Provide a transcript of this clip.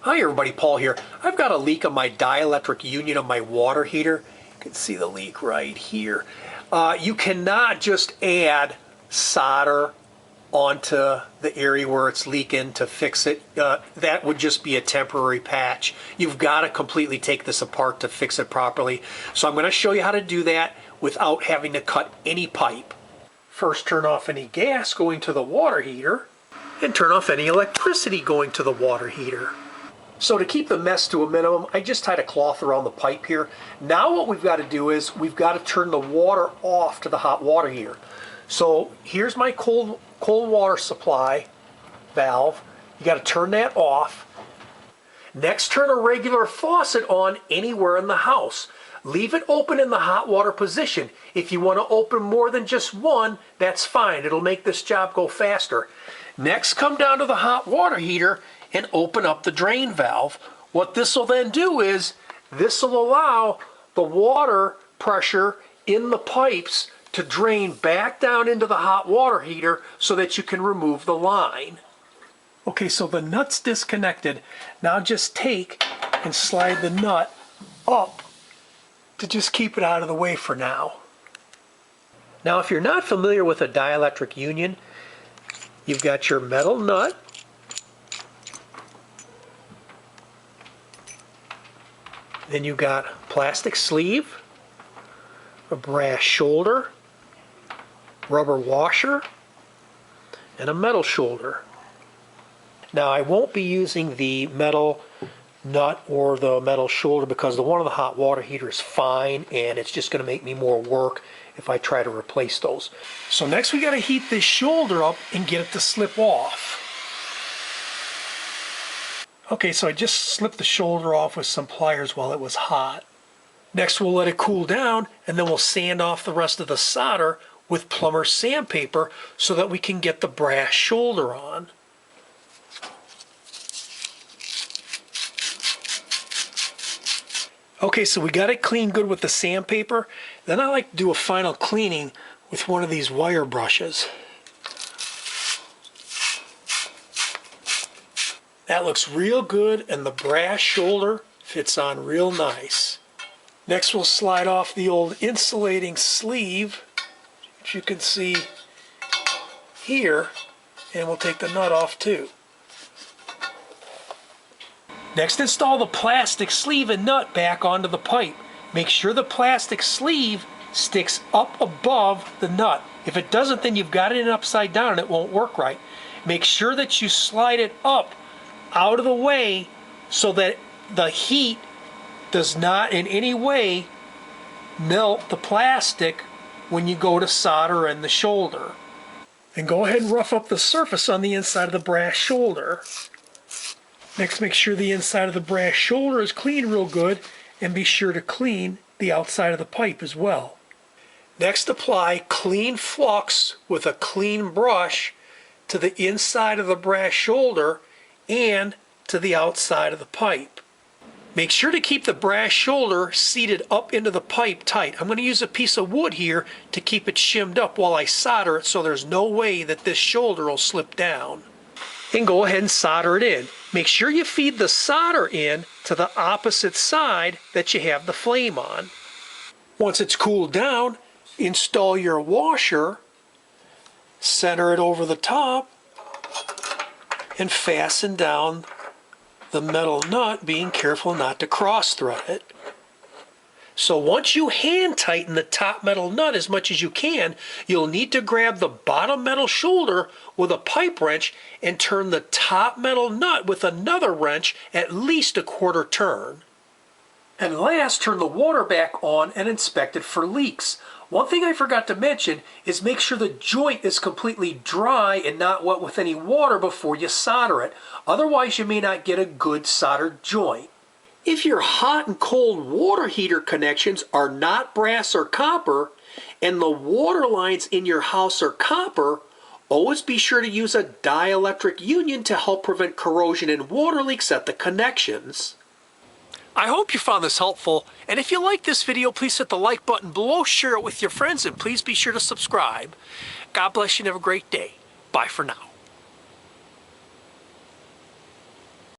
Hi everybody, Paul here. I've got a leak on my dielectric union of my water heater. You can see the leak right here. You cannot just add solder onto the area where it's leaking to fix it. That would just be a temporary patch. You've got to completely take this apart to fix it properly. So I'm going to show you how to do that without having to cut any pipe. First, turn off any gas going to the water heater and turn off any electricity going to the water heater. So to keep the mess to a minimum, I just tied a cloth around the pipe here. Now what we've got to do is we've got to turn the water off to the hot water heater. So here's my cold water supply valve. You got to turn that off. Next, turn a regular faucet on anywhere in the house. Leave it open in the hot water position. If you want to open more than just one, that's fine. It'll make this job go faster. Next, come down to the hot water heater and open up the drain valve. What this will then do is this will allow the water pressure in the pipes to drain back down into the hot water heater so that you can remove the line. Okay, so the nut's disconnected. Now just take and slide the nut up to just keep it out of the way for now. Now if you're not familiar with a dielectric union, you've got your metal nut, then you've got plastic sleeve, a brass shoulder, rubber washer, and a metal shoulder. Now I won't be using the metal nut or the metal shoulder because the one on the hot water heater is fine and it's just going to make me more work if I try to replace those. So next we got to heat this shoulder up and get it to slip off. Okay, so I just slipped the shoulder off with some pliers while it was hot. Next we'll let it cool down and then we'll sand off the rest of the solder with plumber's sandpaper so that we can get the brass shoulder on. Okay, so we got it cleaned good with the sandpaper. Then I like to do a final cleaning with one of these wire brushes. That looks real good and the brass shoulder fits on real nice. Next we'll slide off the old insulating sleeve, which you can see here, and we'll take the nut off too. Next, install the plastic sleeve and nut back onto the pipe. Make sure the plastic sleeve sticks up above the nut. If it doesn't, then you've got it in upside down and it won't work right. Make sure that you slide it up out of the way so that the heat does not in any way melt the plastic when you go to solder in the shoulder. And go ahead and rough up the surface on the inside of the brass shoulder. Next, make sure the inside of the brass shoulder is clean real good and be sure to clean the outside of the pipe as well. Next, apply clean flux with a clean brush to the inside of the brass shoulder and to the outside of the pipe. Make sure to keep the brass shoulder seated up into the pipe tight. I'm going to use a piece of wood here to keep it shimmed up while I solder it so there's no way that this shoulder will slip down. And go ahead and solder it in. Make sure you feed the solder in to the opposite side that you have the flame on. Once it's cooled down, install your washer, center it over the top, and fasten down the metal nut, being careful not to cross thread it. So once you hand tighten the top metal nut as much as you can, you'll need to grab the bottom metal shoulder with a pipe wrench and turn the top metal nut with another wrench at least a quarter turn. And last, turn the water back on and inspect it for leaks. One thing I forgot to mention is make sure the joint is completely dry and not wet with any water before you solder it. Otherwise, you may not get a good soldered joint. If your hot and cold water heater connections are not brass or copper, and the water lines in your house are copper, always be sure to use a dielectric union to help prevent corrosion and water leaks at the connections. I hope you found this helpful, and if you like this video, please hit the like button below, share it with your friends, and please be sure to subscribe. God bless you and have a great day. Bye for now.